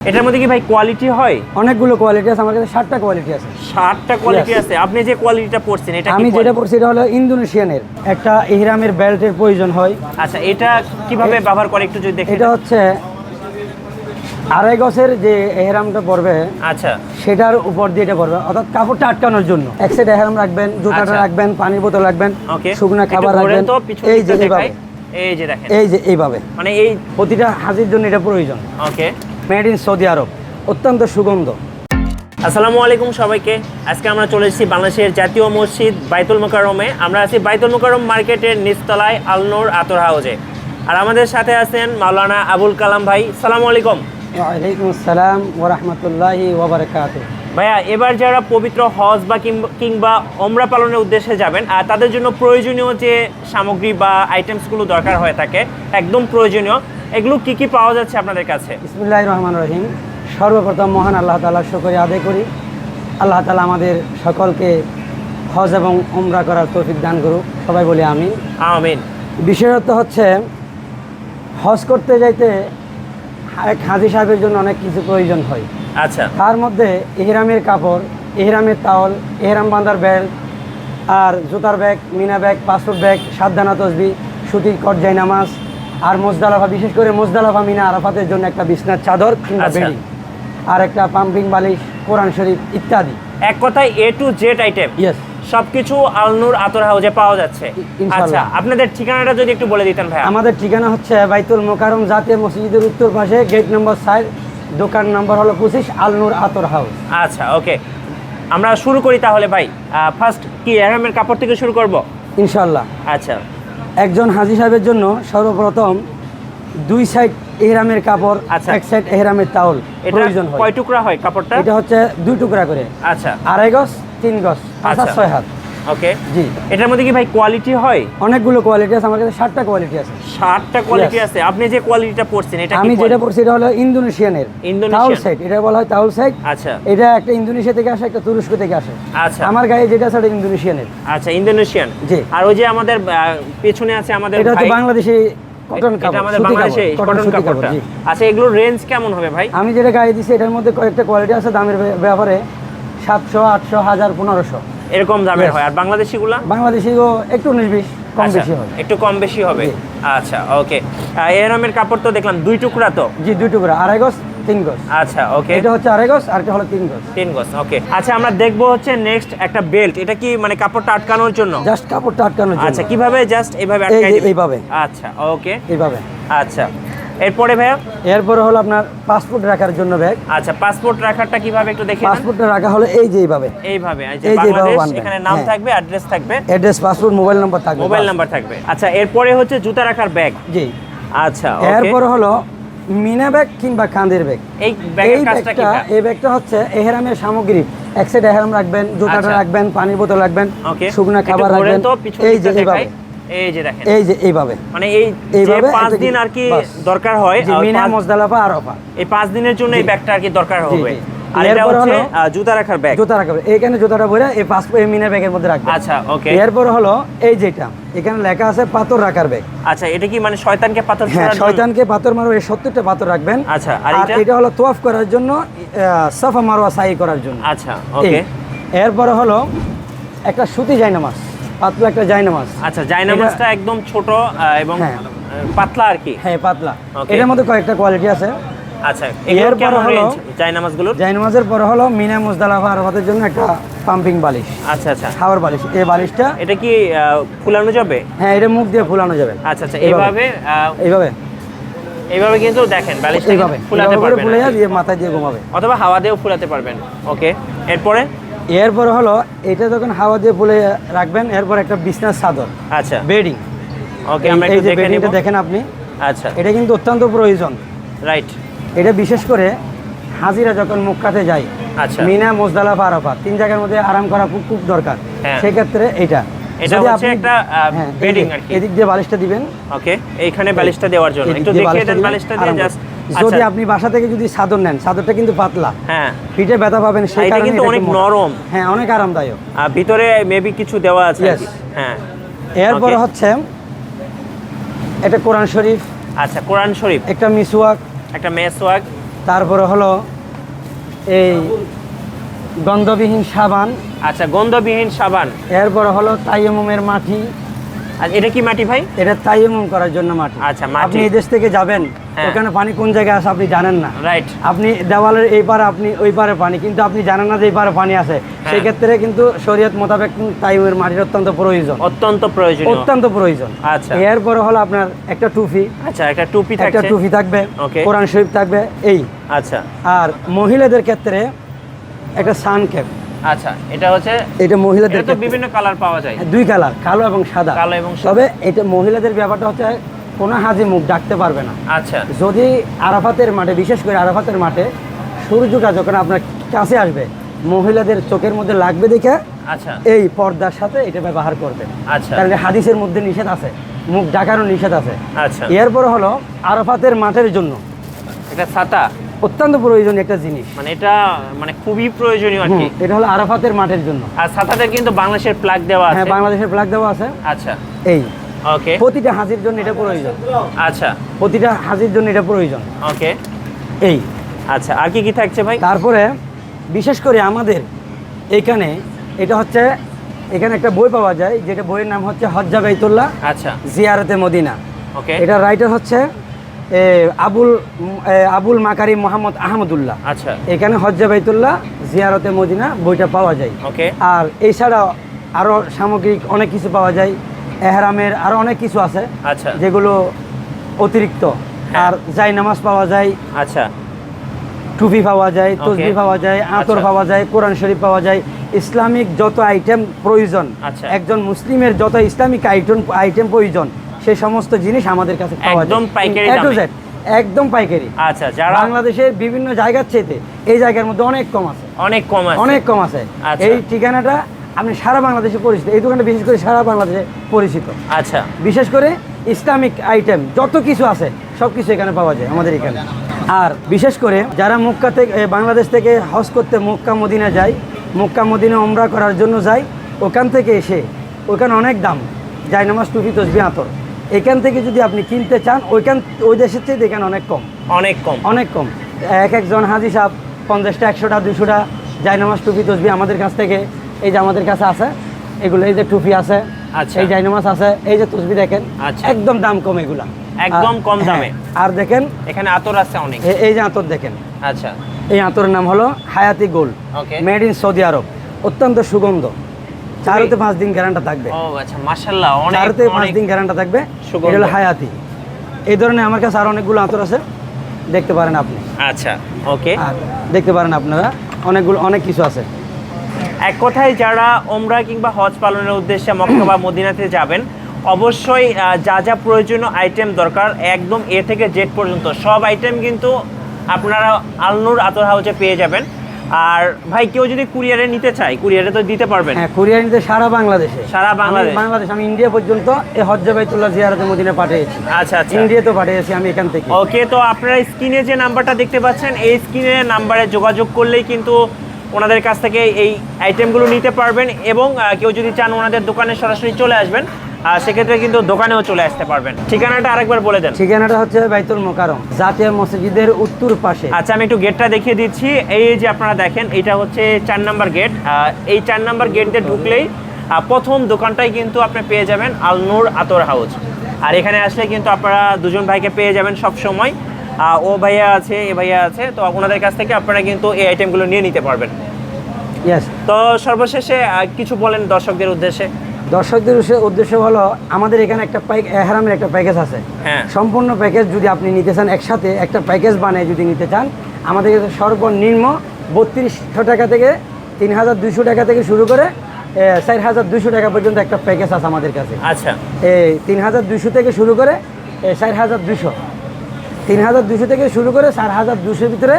এটার মধ্যে কি ভাই কোয়ালিটি হয়? অনেকগুলো কোয়ালিটি আছে, আমার কাছে 7টা কোয়ালিটি আছে। 7টা কোয়ালিটি আছে। আপনি যে কোয়ালিটিটা পড়ছেন এটা আমি যেটা পড়ছি এটা হলো ইন্দোনেশিয়ানের একটা ইহরামের বেল্টের প্রয়োজন হয়। আচ্ছা, এটা কিভাবে ব্যবহার করে একটু যদি দেখেন। এটা হচ্ছে আড়াই গজের যে এহরামটা পড়বে, আচ্ছা, সেটার উপর দিয়ে এটা পড়বে, অর্থাৎ কাপড়টা আটকানোর জন্য। এক সাইড এহরাম রাখবেন, জুতাটা রাখবেন, পানির বোতল রাখবেন, শুকনো খাবার রাখবেন। এই যে এইভাবে, এই যে দেখেন, এই যে এইভাবে, মানে এই প্রতিটা হাজির জন্য এটা প্রয়োজন। ওকে, মেড ইন সৌদি আরব, অত্যন্ত সুগন্ধ। আসসালামু আলাইকুম সবাইকে। আজকে আমরা চলে এসেছি বাংলাদেশের জাতীয় মসজিদ বাইতুল মোকাররমে। আমরা আছি বাইতুল মোকাররম মার্কেটের নিচতলায় আল-নূর আতর হাউজে। আর আমাদের সাথে আছেন মাওলানা আবুল কালাম ভাই। আসসালামু আলাইকুম। ওয়ালাইকুম আসসালাম ওয়া রাহমাতুল্লাহি ওয়া বারাকাতুহু। ভাইয়া, এবার যারা পবিত্র হজ বা কিংবা ওমরা পালনের উদ্দেশ্যে যাবেন, আর তাদের জন্য প্রয়োজনীয় যে সামগ্রী বা আইটেমসগুলো দরকার হয়ে থাকে, একদম প্রয়োজনীয়, এগুলো কি কি পাওয়া যাচ্ছে আপনাদের কাছে? বিসমিল্লাহির রহমানির রহিম। সর্বপ্রথম মহান আল্লাহ তাআলার শুকরিয়া আদায় করি। আল্লাহ তাআলা আমাদের সকলকে হজ এবং ওমরা করার তৌফিক দান করুক। সবাই বলি আমিন। আমিন। বিশেষত হচ্ছে হজ করতে যাইতে এক হাজি সাহেবের জন্য অনেক কিছু প্রয়োজন হয়। আচ্ছা, তার মধ্যে ইহরামের কাপড়, ইহরামের তাওয়াল, ইহরাম বাঁধার বেল্ট, আর জুতার ব্যাগ, মিনা ব্যাগ, পাসপোর্ট ব্যাগ, সাতদানা তসবি, সুতির কটজাই নামাজ, আর মোজদালাফা, বিশেষ করে মোজদালাফা মিনা আরাফাতের জন্য একটা বিছনার চাদর কিংবা বেডি, আর একটা পাম্পিং বালিশ, কোরআন শরীফ ইত্যাদি। এক কথায় এ টু জেড আইটেম ইয়েস, সবকিছু আল-নূর আতর হাউজে পাওয়া যাচ্ছে। আচ্ছা, আপনাদের ঠিকানাটা যদি একটু বলে দিতেন ভাই। আমাদের ঠিকানা হচ্ছে বাইতুল মোকাররম জাতীয় মসজিদের উত্তর পাশে, গেট নম্বর 4, দোকান নম্বর হলো 25, আল-নূর আতর হাউস। আচ্ছা, ওকে, আমরা শুরু করি তাহলে ভাই। ফার্স্ট কি ইহরামের কাপড় থেকে শুরু করব? ইনশাআল্লাহ। আচ্ছা, একজন হাজি সাহেবের জন্য সর্বপ্রথম 2 সাইড ইহরামের কাপড়, আচ্ছা, এক সাইড ইহরামের তাওল প্রয়োজন হয়। কয় টুকরা হয় কাপড়টা? এটা হচ্ছে 2 টুকরা করে। আচ্ছা, আড়াই গজ, 3 গজ, 5-6 হাত। ওকে, জি। এটার মধ্যে কি ভাই কোয়ালিটি হয়? অনেকগুলো কোয়ালিটি আছে, আমার কাছে 7টা কোয়ালিটি আছে। 7টা কোয়ালিটি আছে। আপনি যে কোয়ালিটিটা পড়ছেন এটা কি? আমি যেটা পড়ছি এটা হলো ইন্দোনেশিয়ানের তাওল সেট, এটা বলা হয় তাওল সেট। আচ্ছা, এটা একটা ইন্দোনেশিয়া থেকে আসে, একটা তুরস্ক থেকে আসে। আচ্ছা, আমার গায়ে যেটা আছে এটা ইন্দোনেশিয়ানের। আচ্ছা, ইন্দোনেশিয়ান। জি। আর ওই যে আমাদের পেছনে আছে আমাদের এটা হচ্ছে ভাই, বাংলাদেশি কটন কাপড়, এটা আমাদের বাংলাদেশি কটন কাপড়টা। আচ্ছা, এগুলোর রেঞ্জ কেমন হবে ভাই? আমি যেটা গায়ে দিছি এটার মধ্যে কয়েকটা কোয়ালিটি আছে, দামের ব্যাপারে 700, 800, 1000, 1500 এরকম দামের হয়। আর বাংলাদেশিগুলা? বাংলাদেশিও একটু 19-20 কম বেশি হয়। একটু কম বেশি হবে। আচ্ছা, ওকে। এহরামের কাপড় তো দেখলাম 2 টুকরা তো? জি, 2 টুকরা, আড়াই গজ, 3 গজ। আচ্ছা, ওকে, এটা হচ্ছে আড়াই গজ, আর এটা হলো 3 গজ। 3 গজ, ওকে। আচ্ছা, আমরা দেখবো হচ্ছে নেক্সট একটা বেল্ট। এটা কি মানে কাপড়টা আটকানোর জন্য? জাস্ট কাপড়টা আটকানোর জন্য। আচ্ছা, কিভাবে? জাস্ট এইভাবে আটকাই দিবেন? এইভাবে। আচ্ছা, ওকে, এইভাবে। আচ্ছা, এরপরে ভাইয়া? এরপরে হলো আপনার পাসপোর্ট রাখার জন্য ব্যাগ। আচ্ছা, পাসপোর্ট রাখারটা কিভাবে একটু দেখে নেন। পাসপোর্টটা রাখা হলো এই যে এইভাবে, এইভাবে। এই যে এইভাবে বাংলাদেশ, বানবেন। এখানে নাম হ্যাঁ। থাকবে, অ্যাড্রেস থাকবে, অ্যাড্রেস, পাসপোর্ট, মোবাইল নাম্বার থাকবে। মোবাইল নাম্বার থাকবে। আচ্ছা, এরপরে হচ্ছে জুতা রাখার ব্যাগ। জি। আচ্ছা, ওকে। এরপরে হলো মিনা ব্যাগ কিংবা কাঁধের ব্যাগ। এই ব্যাগের কাজটা কি? এই ব্যাগটা হচ্ছে এহরামের সামগ্রী। এক সাইড এহরাম রাখবেন, জুতাটা রাখবেন, পানির বোতল রাখবেন, শুকনো খাবার রাখবেন। এই যে এইভাবে, এই যে দেখেন, এই যে এইভাবে, মানে এই যে 5 দিন আর কি দরকার হয় মিনা, মুজদালিফা, আরাফা, এই 5 দিনের জন্য এই ব্যাগটা আর কি দরকার হবে। আর এটা এরপর হচ্ছে হলো জুতা রাখার ব্যাগ। জুতা রাখার, এখানে জুতাটা ভরে এই পাসপোর্ট এই মিনা ব্যাগের মধ্যে রাখবেন। আচ্ছা, ওকে। এরপর হলো এই যেটা এখানে লেখা আছে পাথর রাখার ব্যাগ। আচ্ছা, এটা কি মানে শয়তানকে পাথর হ্যাঁ, ছোড়ার জন্য? শয়তানকে পাথর মারো, এই 70টা পাথর রাখবেন। আচ্ছা, আর এটা হলো তওয়াফ করার জন্য, সাফা মারওয়া সাই করার জন্য। আচ্ছা, ওকে। এরপরে হলো একটা সুতি জায়নামাজ, পাতলা একটা জায়নামাজ। আচ্ছা, জায়নামাজটা একদম ছোট এবং পাতলা আর কি। হ্যাঁ, পাতলা। এটার মধ্যে কয়েকটা কোয়ালিটি আছে। আচ্ছা, এর কেমন রেঞ্জ জায়নামাজগুলোর? জায়নামাজের পরে হলো মিনা, মুজদালিফা, আরাফাতের জন্য একটা পাম্পিং বালিশ। আচ্ছা, আচ্ছা, খাওয়ার বালিশ। এই বালিশটা এটা কি ফুলানো যাবে? হ্যাঁ, এটা মুখ দিয়ে ফুলানো যাবে। আচ্ছা, আচ্ছা, এইভাবে এইভাবে, এইভাবে কিন্তু দেখেন বালিশটা এইভাবে ফুলাতে পারবেন, ফুলে দিয়ে মাথায় দিয়ে ঘুমাবে, অথবা হাওয়া দিয়েও ফুলাতে পারবেন। ওকে, এরপরে হলো এটা যখন হাওয়া দিয়ে ফুলে রাখবেন, এরপর একটা বিছনার চাদর। আচ্ছা, বেডিং। ওকে, আমরা একটু দেখে নেব। দেখেন আপনি। আচ্ছা, এটা কিন্তু অত্যন্ত প্রয়োজন। রাইট। এটা বিশেষ করে হাজিরা যখন মক্কাতে যায়, আচ্ছা, মিনা, মুজদালিফা, আরাফা 3 জায়গার মধ্যে আরাম করা খুব দরকার। সেই ক্ষেত্রে এটা হচ্ছে একটা বেডিং আর কি। এদিক দিয়ে বালিশটা দিবেন। ওকে, এইখানে বালিশটা দেওয়ার জন্য একটু দেখিয়ে দেন বালিশটা দিয়ে জাস্ট। যদি আপনি বাসা থেকে যদি চাদর নেন, চাদরটা কিন্তু পাতলা। হ্যাঁ, পিঠে ব্যথা পাবেন, সেই কারণে কিন্তু অনেক নরম। হ্যাঁ, অনেক আরামদায়ক। আর ভিতরে মেবি কিছু দেওয়া আছে আর কি। হ্যাঁ, এরপর হচ্ছে এটা কোরআন শরীফ। আচ্ছা, কোরআন শরীফ, একটা মিসওয়াক, একটা মেসওয়াক, তারপরে হলো এই গন্ধবিহীন সাবান, আচ্ছা, গন্ধবিহীন সাবান। এরপরে হলো তাইয়ামুমের মাটি। আর এটা কি মাটি ভাই? এটা তাইয়ামুম করার জন্য মাটি। আচ্ছা, মাটি। আপনি এই দেশ থেকে যাবেন, হ্যাঁ। ওখানে পানি কোন জায়গায় আছে আপনি জানেন না। রাইট। আপনি দেওয়ালের এই পারে, আপনি ওই পারে পানি, কিন্তু আপনি জানেন না যে এই পারে পানি আছে। সেই ক্ষেত্রে কিন্তু শরীয়ত মোতাবেক তাইয়ামুমের মাটির অত্যন্ত প্রয়োজন, অত্যন্ত প্রয়োজনীয়, অত্যন্ত প্রয়োজন। আচ্ছা। এরপরে হলো আপনার একটা টুপি। আচ্ছা, একটা টুপি থাকছে, একটা টুপি থাকবে, ওকে। কোরআন শরীফ থাকবে এই। আচ্ছা আর মহিলাদের ক্ষেত্রে একটা সান ক্যাপ। আচ্ছা, এটা হচ্ছে, এটা মহিলাদের এটা তো ক্ষেত্রে বিভিন্ন কালার পাওয়া যায়। দুই কালার, কালো এবং সাদা। কালো এবং সাদা। তবে এটা মহিলাদের ব্যাপারটা হচ্ছে কোনো হাজি মুখ ডাকতে পারবে না। আচ্ছা, যদি আরাফাতের মাঠে, বিশেষ করে আরাফাতের মাঠে সূর্যটা যখন আপনার কাছে আসবে, মহিলাদের চোখের মধ্যে লাগবে দেখে আচ্ছা, এই পর্দার সাথে এটা ব্যবহার করবে। আচ্ছা, কারণ হাদিসের মধ্যে নিষেধ আছে, মুখ ডাকারও নিষেধ আছে। আচ্ছা। এরপর হলো আরাফাতের মাঠের জন্য এটা ছাতা, অত্যন্ত প্রয়োজনীয় একটা জিনিস। মানে এটা মানে খুবই প্রয়োজনীয় আর কি। এটা হলো আরাফাতের মাঠের জন্য। আর ছাতাতে কিন্তু বাংলাদেশের প্লাগ দেওয়া হ্যাঁ, আছে। বাংলাদেশের ফ্ল্যাগ দেওয়া আছে। আচ্ছা, এই ওকে। প্রতিটা হাজির জন্য এটা প্রয়োজন, আচ্ছা, প্রতিটা হাজির জন্য এটা প্রয়োজন। ওকে। এই আচ্ছা, আর কি কি থাকছে ভাই? তারপরে বিশেষ করে আমাদের এখানে এটা হচ্ছে, এখানে একটা বই পাওয়া যায়, যেটা বইয়ের নাম হচ্ছে হজ্জা বাইতুল্লাহ আচ্ছা, জিয়ারতে মদিনা। ওকে। এটা রাইটার হচ্ছে আবুল মাকারি মোহাম্মদ আহমদুল্লাহ। আচ্ছা, এখানে হজ্জা বাইতুল্লাহ জিয়ারতে মদিনা বইটা পাওয়া যায়। ওকে। আর এছাড়া আরও সামগ্রিক অনেক কিছু পাওয়া যায়, এহরামের আরও অনেক কিছু আছে আচ্ছা, যেগুলো অতিরিক্ত। হ্যাঁ। আর জাই নামাজ পাওয়া যায়, আচ্ছা, টুপি পাওয়া যায়, তসবি পাওয়া যায়, আতর আচ্ছা। পাওয়া যায়, কোরআন শরীফ পাওয়া যায়। ইসলামিক যত আইটেম প্রয়োজন, আচ্ছা। একজন মুসলিমের যত ইসলামিক আইটেম প্রয়োজন, সেই সমস্ত জিনিস আমাদের কাছে পাওয়া যায় একদম পাইকারি A to দামে। Z, একদম পাইকারি। আচ্ছা, যারা বাংলাদেশের বিভিন্ন জায়গার চেয়ে এই জায়গার মধ্যে অনেক কম আছে, অনেক কম আছে, অনেক কম আছে। আচ্ছা। এই ঠিকানাটা আপনি সারা বাংলাদেশে পরিচিত, এই দোকানটা বিশেষ করে সারা বাংলাদেশে পরিচিত। আচ্ছা, বিশেষ করে ইসলামিক আইটেম যত কিছু আছে সব কিছু এখানে পাওয়া যায় আমাদের এখানে। আর বিশেষ করে যারা মক্কা থেকে, বাংলাদেশ থেকে হজ করতে মক্কা মদিনা যায়, মক্কা মদিনা উমরা করার জন্য যায়, ওখান থেকে এসে ওখানে অনেক দাম, জায়নামাজ, টুপি, তসবিহ, আতর, এখান থেকে যদি আপনি কিনতে চান ওই দেশের চেয়ে এখানে অনেক কম, অনেক কম, অনেক কম। এক একজন হাজি সাহেব 50টা, 100টা, 200টা জায়নামাজ, টুপি, তসবিহ আমাদের কাছ থেকে, এই যে আমাদের কাছে আছে এগুলো, এই যে টুপি আছে, আচ্ছা। এই জায়নামাজ আছে, এই যে তসবিহ দেখেন, আচ্ছা। একদম দাম কম এগুলা, একদম কম দামে। হ্যাঁ। আর দেখেন এখানে আতর আছে অনেক। এই যে আতর দেখেন, আচ্ছা, এই আতরের নাম হলো Hayati gold, okay. Made in Saudi Arab, অত্যন্ত সুগন্ধ, 4 থেকে 5 দিন গ্যারান্টি থাকবে। ও আচ্ছা, মাশাআল্লাহ, অনেক 4 থেকে 5 অনেক দিন গ্যারান্টি থাকবে। সুগন্ধ। এটা হলো হায়াতি। এই ধরনের আমার কাছে আর অনেকগুলো আতর আছে, দেখতে পারেন আপনি। আচ্ছা, ওকে। আর দেখতে পারেন আপনারা অনেকগুলো, অনেক কিছু আছে। এক কথায় যারা ওমরা কিংবা হজ পালনের উদ্দেশ্যে মক্কা বা মদিনাতে যাবেন, অবশ্যই যা যা প্রয়োজনীয় আইটেম দরকার, একদম এ থেকে জেড পর্যন্ত সব আইটেম কিন্তু আপনারা আলনুর আতর হাউজে পেয়ে যাবেন। আর ভাই, কেউ যদি কুরিয়ারে নিতে চায়, কুরিয়ারে তো দিতে পারবেন? হ্যাঁ, কুরিয়ার নিতে সারা বাংলাদেশে, সারা বাংলাদেশ। আমি ইন্ডিয়া পর্যন্ত এই হজ্জা বাইতুল্লাহ জিয়ারতে মদিনা পাঠিয়েছি। আচ্ছা, আচ্ছা, ইন্ডিয়াতেও পাঠিয়েছি আমি এখান থেকে। ওকে। তো আপনারা স্ক্রিনে যে নাম্বারটা দেখতে পাচ্ছেন, এই স্ক্রিনের নাম্বারে যোগাযোগ করলেই কিন্তু ওনাদের কাছ থেকে এই আইটেমগুলো নিতে পারবেন। এবং কেউ যদি চান ওনাদের দোকানে সরাসরি চলে আসবেন, সেক্ষেত্রে কিন্তু দোকানেও চলে আসতে পারবেন। ঠিকানাটা আরেকবার বলে দেন। ঠিকানাটা হচ্ছে বাইতুল মোকাররম, জাতীয় মসজিদের উত্তর পাশে। আচ্ছা, আমি একটু গেটটা দেখিয়ে দিচ্ছি। এই যে আপনারা দেখেন, এটা হচ্ছে 4 নাম্বার গেট। এই 4 নাম্বার গেট দিয়ে ঢুকলেই প্রথম দোকানটাই কিন্তু আপনি পেয়ে যাবেন আলনুর আতর হাউজ। আর এখানে আসলে কিন্তু আপনারা দুজন ভাইকে পেয়ে যাবেন সব সময়। ও ভাইয়া আছে, এ ভাইয়া আছে, তো ওনাদের কাছ থেকে আপনারা কিন্তু এই আইটেমগুলো নিয়ে নিতে পারবেন। ইয়েস। তো সর্বশেষে কিছু বলেন দর্শকদের উদ্দেশ্যে। দর্শকদের উদ্দেশ্য হলো, আমাদের এখানে একটা এহরামের একটা প্যাকেজ আছে। হ্যাঁ। সম্পূর্ণ প্যাকেজ যদি আপনি নিতে চান, একসাথে একটা প্যাকেজ বানিয়ে যদি নিতে চান, আমাদের কাছে সর্বনিম্ন 3200 টাকা থেকে 3200 টাকা থেকে শুরু করে 4200 টাকা পর্যন্ত একটা প্যাকেজ আছে আমাদের কাছে। আচ্ছা, এই 3200 থেকে শুরু করে 4200, 3200 থেকে শুরু করে 4200 ভিতরে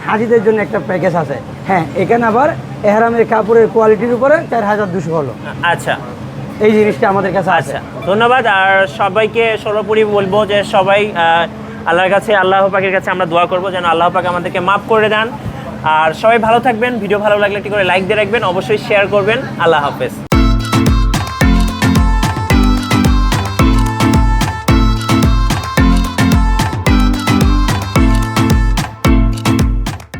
হাজিদের জন্য একটা প্যাকেজ আছে। হ্যাঁ, এখানে আবার এহরামের কাপড়ের কোয়ালিটির উপরে 4200 হলো। আচ্ছা, এই জিনিসটা আমাদের কাছে আছে। আচ্ছা, ধন্যবাদ। আর সবাইকে সর্বোপরি বলবো যে সবাই আল্লাহর কাছে, আল্লাহ পাকের কাছে আমরা দোয়া করবো যেন আল্লাহ পাক আমাদেরকে মাফ করে দেন। আর সবাই ভালো থাকবেন। ভিডিও ভালো লাগলে একটি করে লাইক দিয়ে রাখবেন, অবশ্যই শেয়ার করবেন। আল্লাহ হাফেজ।